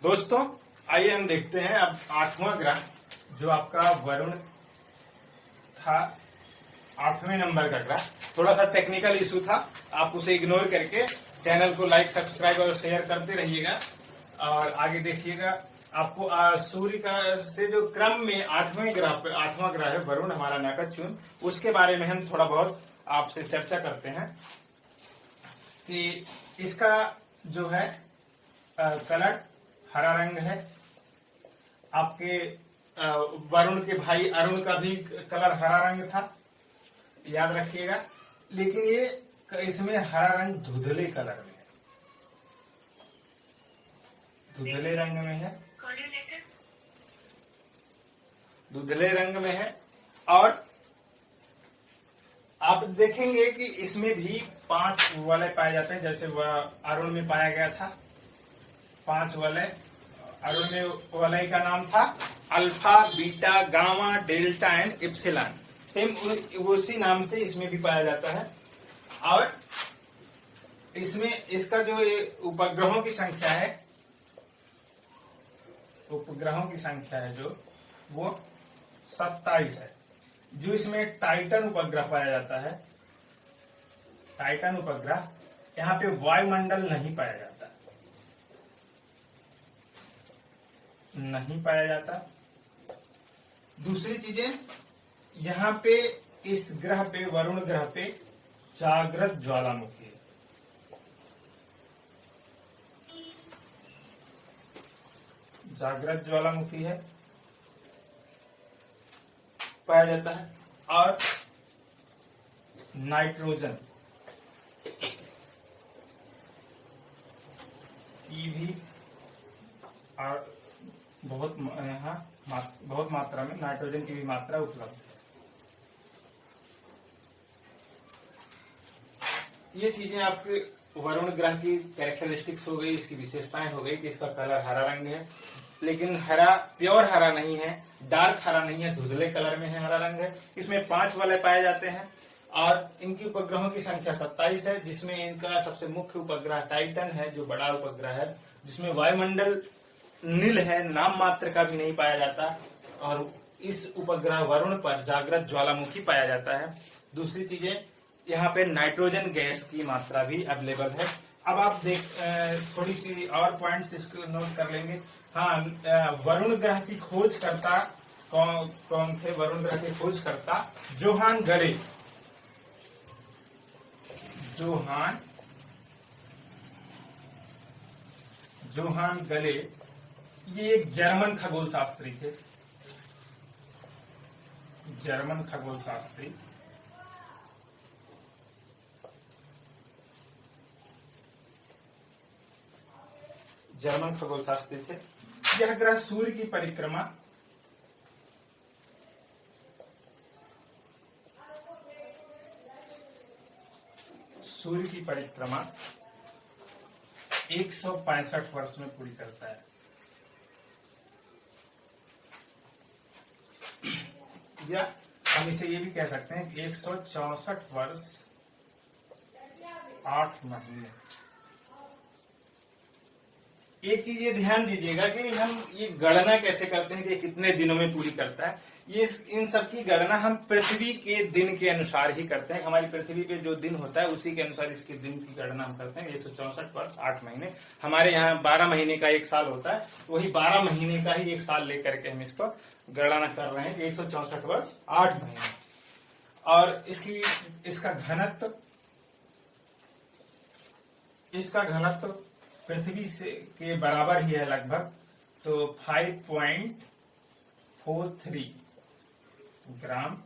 दोस्तों आइए हम देखते हैं अब 8वां ग्रह जो आपका वरुण था, 8वें नंबर का ग्रह। थोड़ा सा टेक्निकल इशू था, आप उसे इग्नोर करके चैनल को लाइक, सब्सक्राइब और शेयर करते रहिएगा और आगे देखिएगा। आपको सूर्य का से जो क्रम में 8वां ग्रह है वरुण, हमारा नखच्चुन, उसके बारे में हम थोड़ा बहुत आपसे चर्चा करते हैं कि इसका जो है कलर हरा रंग है। आपके वरुण के भाई अरुण का भी कलर हरा रंग था, याद रखिएगा। लेकिन ये इसमें हरा रंग धुंधले कलर में है, धुंधले रंग में है, धुंधले रंग में है। और आप देखेंगे कि इसमें भी 5 वलय पाए जाते हैं, जैसे वह अरुण में पाया गया था 5 वलय। अरुण में वलय का नाम था alpha, beta, gamma, delta and epsilon. Same उसी नाम से इसमें भी पाया जाता है। और इसमें इसका जो ये उपग्रहों की संख्या है, उपग्रहों की संख्या है जो वो 27 है। जो इसमें टाइटन उपग्रह पाया जाता है, टाइटन उपग्रह, यहाँ पे वायुमंडल नहीं पाया जाता, नहीं पाया जाता। दूसरी चीजें, यहाँ पे इस ग्रह पे, वरुण ग्रह पे जागृत ज्वालामुखी है। जागृत ज्वालामुखी है, पाया जाता है। और नाइट्रोजन की भी और बहुत मात्रा में नाइट्रोजन की भी मात्रा उपलब्ध है। ये चीजें आपके वरुण ग्रह की कैरेक्टरिस्टिक्स हो गई, इसकी विशेषताएं हो गई कि इसका कलर हरा रंग है। लेकिन हरा प्योर हरा नहीं है, डार्क हरा नहीं है, धुंधले कलर में है, हरा रंग है। इसमें 5 वलय पाए जाते हैं और इनकी उपग्रहों की संख्या 27 है, जिसमें इनका सबसे मुख्य उपग्रह टाइटन है, जो बड़ा उपग्रह है, जिसमें वायुमंडल नील है, नाम मात्र का भी नहीं पाया जाता। और इस उपग्रह वरुण पर जागृत ज्वालामुखी पाया जाता है। दूसरी चीजें, यहाँ पे नाइट्रोजन गैस की मात्रा भी अवेलेबल है। अब आप थोड़ी सी और पॉइंट्स इसको नोट कर लेंगे। हाँ, वरुण ग्रह की खोज करता कौन थे? वरुण ग्रह के खोज करता जोहान गले। जोहान गले, ये एक जर्मन खगोल शास्त्री थे, जर्मन खगोल शास्त्री। जर्मन खगोल शास्त्री थे। यह ग्रह सूर्य की परिक्रमा सूर्य की परिक्रमा 165 वर्ष में पूरी करता है। या हम इसे ये भी कह सकते हैं कि 164 वर्ष 8 महीने। एक चीज ये ध्यान दीजिएगा कि हम ये गणना कैसे करते हैं कि कितने दिनों में पूरी करता है। ये इन सब की गणना हम पृथ्वी के दिन के अनुसार ही करते हैं। हमारी पृथ्वी पे जो दिन होता है उसी के अनुसार इसके दिन की गणना हम करते हैं। 164 वर्ष 8 महीने। हमारे यहाँ 12 महीने का एक साल होता है, वही 12 महीने का ही एक साल लेकर के हम इसको गणना कर रहे हैं कि 164 वर्ष 8 महीने। और इसका घनत्व पृथ्वी से के बराबर ही है लगभग, तो 5.43 ग्राम।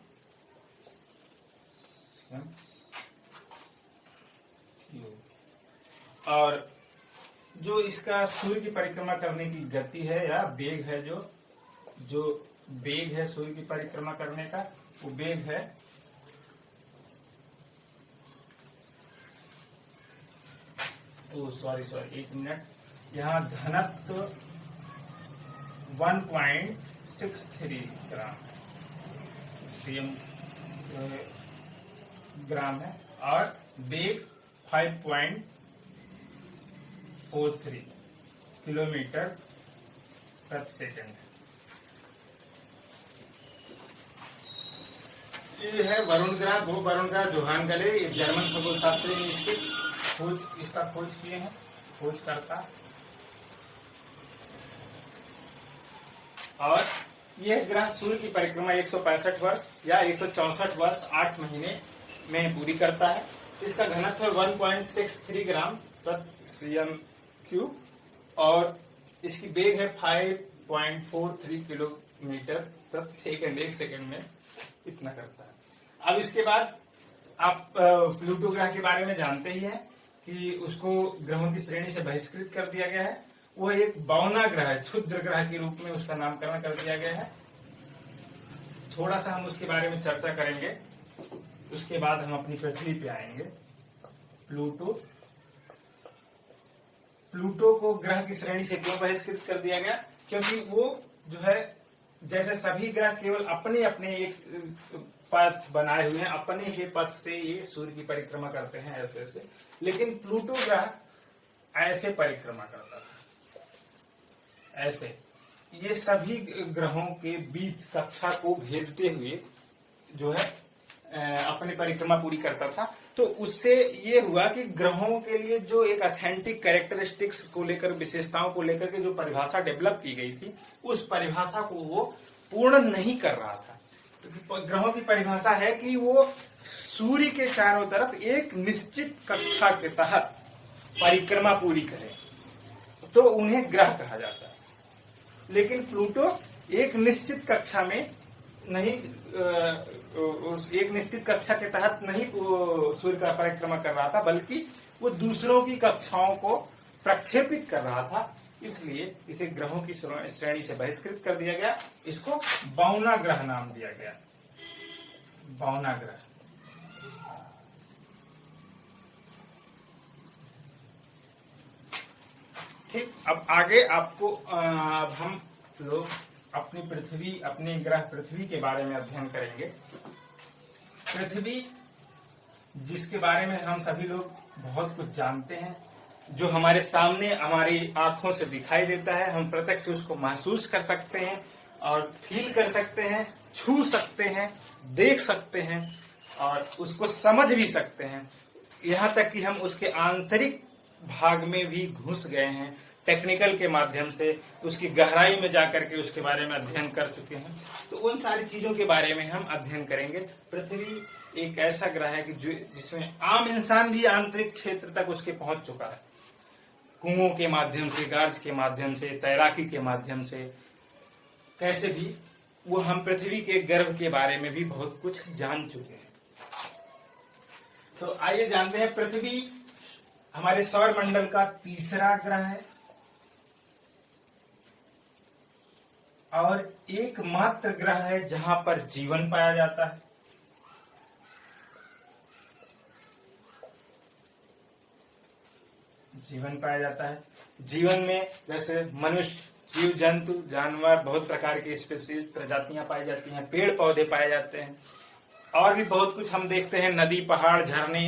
और जो इसका सूर्य की परिक्रमा करने की गति है या वेग है, जो वेग है सूर्य की परिक्रमा करने का, वो वेग है सॉरी 1 मिनट। यहाँ घनत्व 1.63 ग्राम है और वेग 5.43 किलोमीटर प्रति सेकंड। ये है वरुण ग्रह, वो वरुण ग्रह जोहान गले, ये जर्मन खगोल शास्त्री ने इसका खोज किए हैं, खोजकर्ता। और यह ग्रह सूर्य की परिक्रमा 165 वर्ष या 164 वर्ष 8 महीने में पूरी करता है। इसका घनत्व 1.63 ग्राम प्रति सीएम क्यूब और इसकी वेग है 5.43 किलोमीटर प्रति सेकंड, 1 सेकंड में इतना करता है। अब इसके बाद आप प्लूटो ग्रह के बारे में जानते ही हैं कि उसको ग्रहों की श्रेणी से बहिष्कृत कर दिया गया है। वो एक बौना ग्रह है, क्षुद्र ग्रह के रूप में उसका नामकरण कर दिया गया है। थोड़ा सा हम उसके बारे में चर्चा करेंगे, उसके बाद हम अपनी पृथ्वी पे आएंगे। प्लूटो को ग्रह की श्रेणी से क्यों बहिष्कृत कर दिया गया? क्योंकि वो जो है, जैसे सभी ग्रह केवल अपने अपने एक पथ बनाए हुए हैं, अपने ही पथ से ये सूर्य की परिक्रमा करते हैं ऐसे ऐसे, लेकिन प्लूटो ग्रह ऐसे परिक्रमा करता था, ऐसे। ये सभी ग्रहों के बीच कक्षा को भेदते हुए जो है अपनी परिक्रमा पूरी करता था। तो उससे ये हुआ कि ग्रहों के लिए जो एक ऑथेंटिक कैरेक्टरिस्टिक्स को लेकर, विशेषताओं को लेकर के जो परिभाषा डेवलप की गई थी, उस परिभाषा को वो पूर्ण नहीं कर रहा था। तो ग्रहों की परिभाषा है कि वो सूर्य के चारों तरफ एक निश्चित कक्षा के तहत परिक्रमा पूरी करें, तो उन्हें ग्रह कहा जाता है। लेकिन प्लूटो एक निश्चित कक्षा में नहीं, एक निश्चित कक्षा के तहत नहीं सूर्य का परिक्रमा कर रहा था, बल्कि वो दूसरों की कक्षाओं को प्रक्षेपित कर रहा था। इसलिए इसे ग्रहों की श्रेणी से बहिष्कृत कर दिया गया। इसको बौना ग्रह नाम दिया गया, बौना ग्रह। ठीक, अब आगे आपको अब हम लोग अपनी पृथ्वी, अपने ग्रह पृथ्वी के बारे में अध्ययन करेंगे। पृथ्वी, जिसके बारे में हम सभी लोग बहुत कुछ जानते हैं, जो हमारे सामने हमारी आंखों से दिखाई देता है, हम प्रत्यक्ष उसको महसूस कर सकते हैं और फील कर सकते हैं, छू सकते हैं, देख सकते हैं और उसको समझ भी सकते हैं। यहाँ तक कि हम उसके आंतरिक भाग में भी घुस गए हैं, टेक्निकल के माध्यम से उसकी गहराई में जाकर के उसके बारे में अध्ययन कर चुके हैं। तो उन सारी चीजों के बारे में हम अध्ययन करेंगे। पृथ्वी एक ऐसा ग्रह है कि जिसमें आम इंसान भी आंतरिक क्षेत्र तक उसके पहुंच चुका है, कुओं के माध्यम से, गार्ज के माध्यम से, तैराकी के माध्यम से, कैसे भी वो हम पृथ्वी के गर्भ के बारे में भी बहुत कुछ जान चुके हैं। तो आइए जानते हैं, पृथ्वी हमारे सौर मंडल का तीसरा ग्रह है और एकमात्र ग्रह है जहां पर जीवन पाया जाता है। जीवन पाया जाता है। जीवन में जैसे मनुष्य, जीव जंतु, जानवर, बहुत प्रकार की स्पीशीज, प्रजातियां पाई जाती हैं, पेड़ पौधे पाए जाते हैं और भी बहुत कुछ हम देखते हैं, नदी, पहाड़, झरने,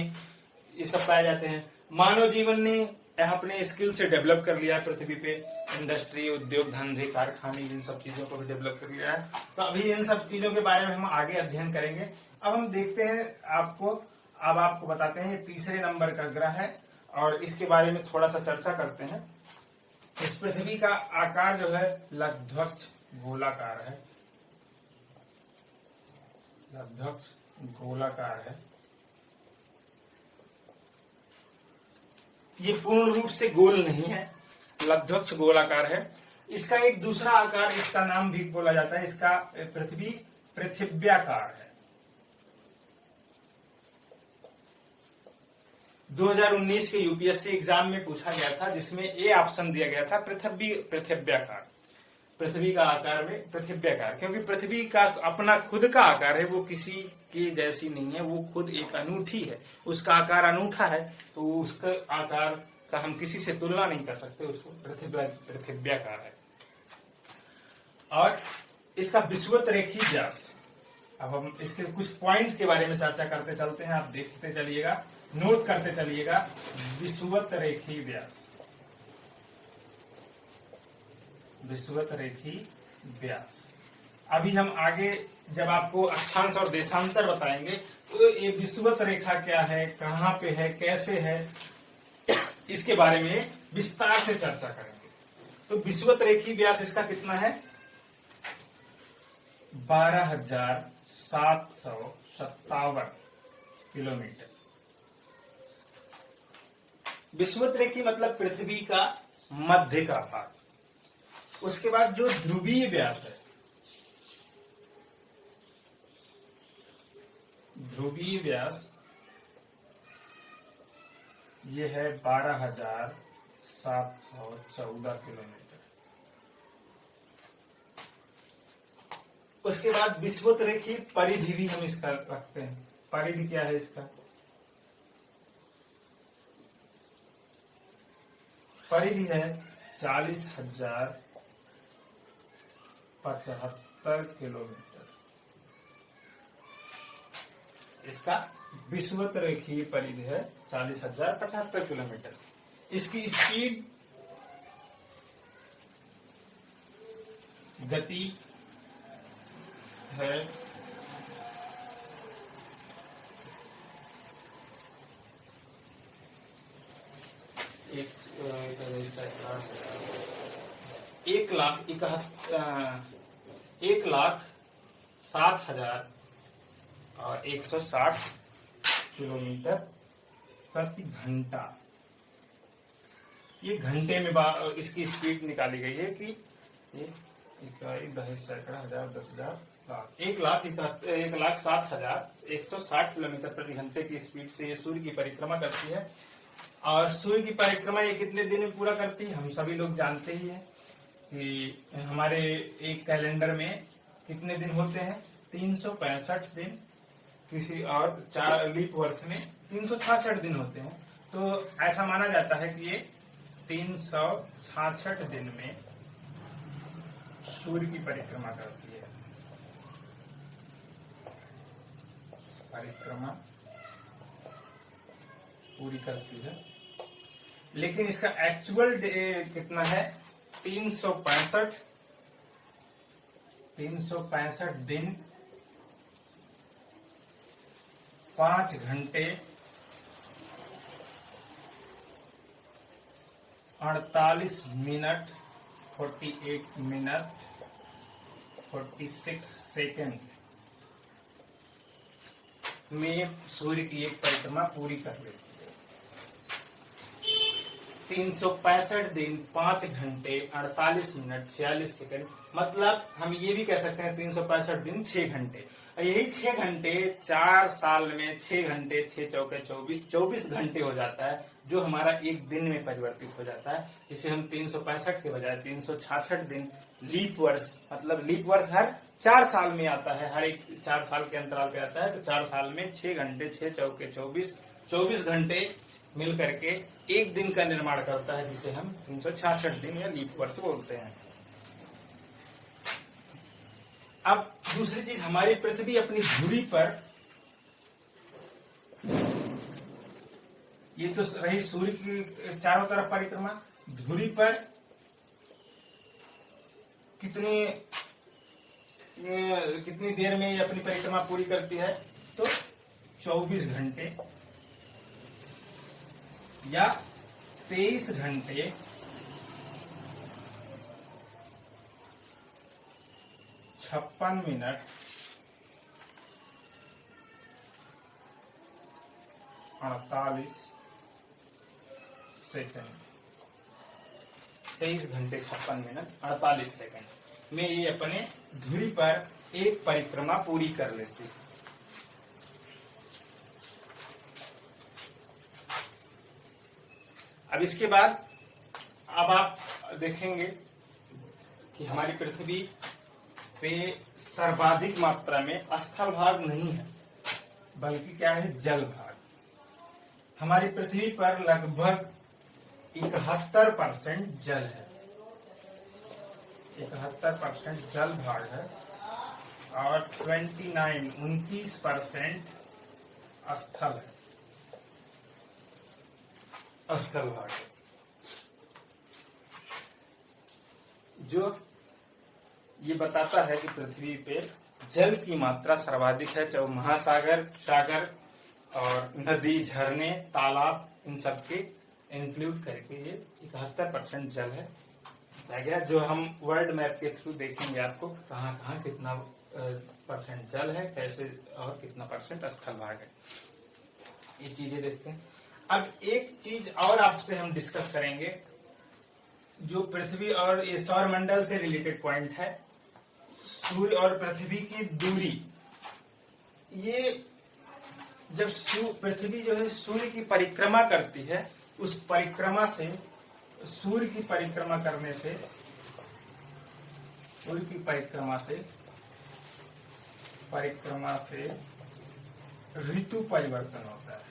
ये सब पाए जाते हैं। मानव जीवन ने अपने स्किल से डेवलप कर लिया है पृथ्वी पे, इंडस्ट्री, उद्योग धंधे, कारखाने, इन सब चीजों को भी डेवलप कर लिया है। तो अभी इन सब चीजों के बारे में हम आगे अध्ययन करेंगे। अब हम देखते हैं, अब आपको बताते हैं, ये तीसरे नंबर का ग्रह है और इसके बारे में थोड़ा सा चर्चा करते हैं। इस पृथ्वी का आकार जो है लगभग गोलाकार है, लगभग गोलाकार है। ये पूर्ण रूप से गोल नहीं है, लगभग गोलाकार है। इसका एक दूसरा आकार, इसका नाम भी बोला जाता है, इसका पृथ्वी पृथिव्याकार है। 2019 के यूपीएससी एग्जाम में पूछा गया था, जिसमें ए ऑप्शन दिया गया था पृथिव्याकार, पृथ्वी का आकार में पृथिव्याकार, क्योंकि पृथ्वी का अपना खुद का आकार है, वो किसी के जैसी नहीं है, वो खुद एक अनूठी है, उसका आकार अनूठा है, तो उसका आकार का हम किसी से तुलना नहीं कर सकते, उसको पृथिव्याकार है। और इसका विषुवत रेखीय व्यास, अब हम इसके कुछ पॉइंट के बारे में चर्चा करते चलते हैं, आप देखते चलिएगा, नोट करते चलिएगा। विषुवत रेखीय व्यास, विषुवत रेखी व्यास। अभी हम आगे जब आपको अक्षांश और देशांतर बताएंगे तो ये विषुवत रेखा क्या है, कहाँ पे है, कैसे है, इसके बारे में विस्तार से चर्चा करेंगे। तो विषुवत रेखी व्यास इसका कितना है? 12,757 किलोमीटर। विषुवत रेखी मतलब पृथ्वी का मध्य का भाग। उसके बाद जो ध्रुवीय व्यास है, ध्रुवीय व्यास ये है 12,714 किलोमीटर। उसके बाद विषुवत रेखी परिधि भी हम इसका रखते हैं। परिधि क्या है इसका? परिधि है 40,075 किलोमीटर। इसका विषुवत रेखीय परिधि है 40,075 किलोमीटर। इसकी स्पीड, गति है 1,07,160 किलोमीटर प्रति घंटा। ये घंटे में इसकी स्पीड निकाली गई है कि 1,07,160 किलोमीटर प्रति घंटे की स्पीड से ये सूर्य की परिक्रमा करती है। और सूर्य की परिक्रमा ये कितने दिन में पूरा करती है? हम सभी लोग जानते ही हैं कि हमारे एक कैलेंडर में कितने दिन होते हैं? 365 दिन। किसी और 4 लीप वर्ष में 366 दिन होते हैं। तो ऐसा माना जाता है कि ये 366 दिन में सूर्य की परिक्रमा करती है। परिक्रमा पूरी करती है। लेकिन इसका एक्चुअल कितना है? 365 दिन 5 घंटे 48 मिनट 48 मिनट 46 सेकेंड में सूर्य की एक परिक्रमा पूरी कर लेती है। 365 दिन 5 घंटे 48 मिनट 46 सेकेंड, मतलब हम ये भी कह सकते हैं 365 दिन 6 घंटे। यही 6 घंटे 4 साल में 6 घंटे 6 चौके 24 घंटे हो जाता है, जो हमारा एक दिन में परिवर्तित हो जाता है। इसे हम 365 के बजाय 366 दिन लीप वर्ष, मतलब लीप वर्ष हर 4 साल में आता है, हर एक 4 साल के अंतराल पे आता है। तो 4 साल में 6 घंटे 6 चौके 24 घंटे मिल करके एक दिन का निर्माण करता है, जिसे हम 366 दिन या लीप वर्ष बोलते हैं। अब दूसरी चीज, हमारी पृथ्वी अपनी धुरी पर, ये तो रही सूर्य की चारों तरफ परिक्रमा, धुरी पर कितनी देर में ये अपनी परिक्रमा पूरी करती है? तो 24 घंटे या 23 घंटे 56 मिनट 48 सेकंड। 23 घंटे 56 मिनट 48 सेकंड में ये अपने धुरी पर एक परिक्रमा पूरी कर लेती है। अब इसके बाद अब आप देखेंगे कि हमारी पृथ्वी पे सर्वाधिक मात्रा में स्थल भाग नहीं है, बल्कि क्या है? जल भाग। हमारी पृथ्वी पर लगभग 71% जल है, 71% जल भाग है, और 29% स्थल है, स्थल भाग है। जो ये बताता है कि पृथ्वी पे जल की मात्रा सर्वाधिक है, चाहे महासागर, सागर और नदी, झरने, तालाब, इन सबके इंक्लूड करके ये 71% जल है गया। जो हम वर्ल्ड मैप के थ्रू देखेंगे आपको कहाँ कहाँ कितना परसेंट जल है, कैसे और कितना परसेंट स्थल भाग है, ये चीजें देखते हैं। अब एक चीज और आपसे हम डिस्कस करेंगे, जो पृथ्वी और ये सौर मंडल से रिलेटेड पॉइंट है, सूर्य और पृथ्वी की दूरी। ये जब पृथ्वी जो है सूर्य की परिक्रमा करती है, उस परिक्रमा से, सूर्य की परिक्रमा करने से, सूर्य की परिक्रमा से ऋतु परिवर्तन होता है।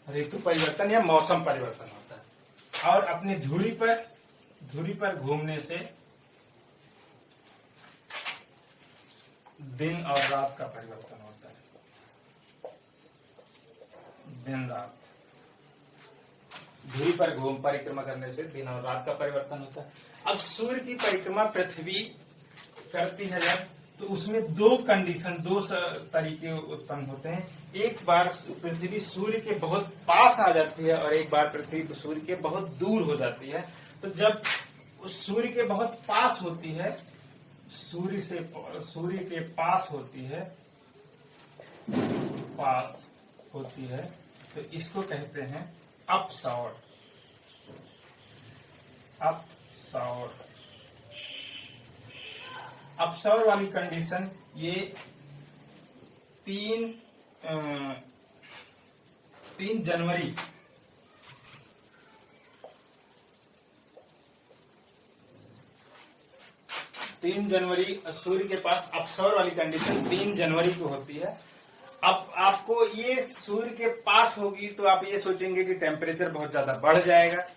ऋतु परिवर्तन या मौसम परिवर्तन होता है। और अपनी धुरी पर घूमने से दिन और रात का परिवर्तन होता है। दिन रात, धुरी पर परिक्रमा करने से दिन और रात का परिवर्तन होता है। अब सूर्य की परिक्रमा पृथ्वी करती है जब, तो उसमें दो कंडीशन, दो तरीके उत्पन्न होते हैं। एक बार पृथ्वी सूर्य के बहुत पास आ जाती है और एक बार पृथ्वी सूर्य के बहुत दूर हो जाती है। तो जब सूर्य के बहुत पास होती है, सूर्य के पास होती है, तो इसको कहते हैं अपसौर। अपसौर वाली कंडीशन ये 3 जनवरी 3 जनवरी सूर्य के पास अपसौर वाली कंडीशन 3 जनवरी को होती है। अब आपको ये सूर्य के पास होगी तो आप ये सोचेंगे कि टेम्परेचर बहुत ज्यादा बढ़ जाएगा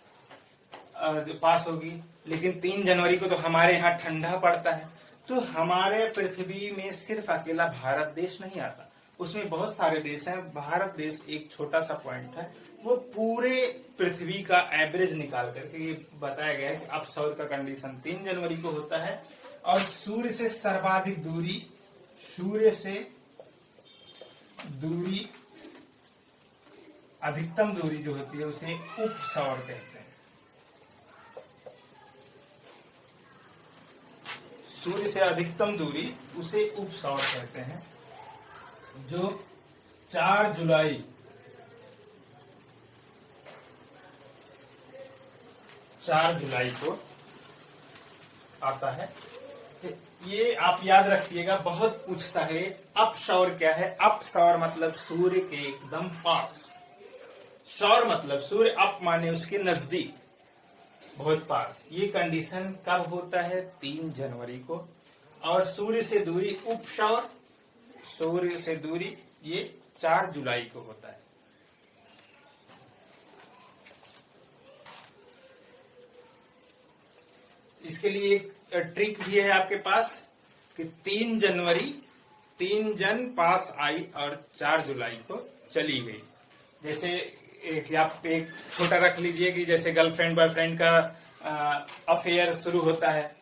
जो पास होगी, लेकिन 3 जनवरी को तो हमारे यहाँ ठंडा पड़ता है। तो हमारे पृथ्वी में सिर्फ अकेला भारत देश नहीं आता, उसमें बहुत सारे देश हैं। भारत देश एक छोटा सा पॉइंट है, वो पूरे पृथ्वी का एवरेज निकाल करके ये बताया गया है कि अपसौर का कंडीशन 3 जनवरी को होता है। और सूर्य से सर्वाधिक दूरी, अधिकतम दूरी जो होती है उसे उपसौर कहते हैं। सूर्य से अधिकतम दूरी उसे उपसौर कहते हैं, जो 4 जुलाई को आता है। ये आप याद रखिएगा, बहुत पूछता है अपसौर क्या है। अपसौर मतलब सूर्य के एकदम पास, सौर मतलब सूर्य, अप माने उसके नजदीक, बहुत पास। ये कंडीशन कब होता है? 3 जनवरी को। और सूर्य से दूरी उपसौर, सूर्य से दूरी ये 4 जुलाई को होता है। इसके लिए एक ट्रिक भी है आपके पास कि 3 जन पास आई और 4 जुलाई को चली गई। जैसे आप एक छोटा रख लीजिए कि जैसे गर्लफ्रेंड बॉयफ्रेंड का अफेयर शुरू होता है,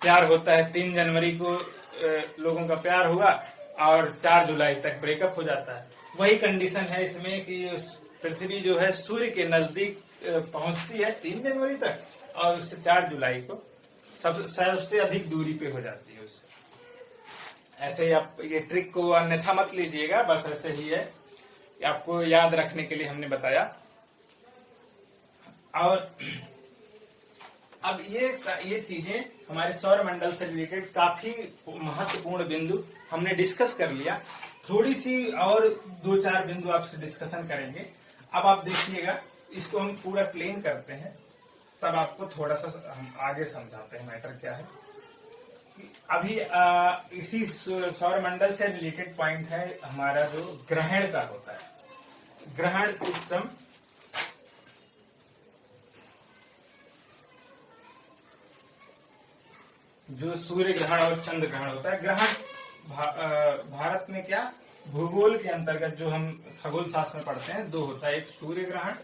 प्यार होता है, 3 जनवरी को लोगों का प्यार हुआ और 4 जुलाई तक ब्रेकअप हो जाता है। वही कंडीशन है इसमें कि पृथ्वी जो है सूर्य के नजदीक पहुंचती है 3 जनवरी तक और उससे 4 जुलाई को सबसे अधिक दूरी पे हो जाती है उससे। ऐसे ही आप ये ट्रिक को अन्यथा मत लीजिएगा, बस ऐसे ही है, आपको याद रखने के लिए हमने बताया। और अब ये चीजें हमारे सौर मंडल से रिलेटेड काफी महत्वपूर्ण बिंदु हमने डिस्कस कर लिया। थोड़ी सी और 2-4 बिंदु आपसे डिस्कशन करेंगे। अब आप देखिएगा, इसको हम पूरा क्लीन करते हैं, तब आपको थोड़ा सा हम आगे समझाते हैं मैटर क्या है। अभी इसी सौर मंडल से रिलेटेड पॉइंट है हमारा जो ग्रहण का होता है, ग्रहण सिस्टम। जो सूर्य ग्रहण और चंद्र ग्रहण होता है। ग्रहण भारत में क्या भूगोल के अंतर्गत जो हम खगोल शास्त्र में पढ़ते हैं, दो होता है, एक सूर्य ग्रहण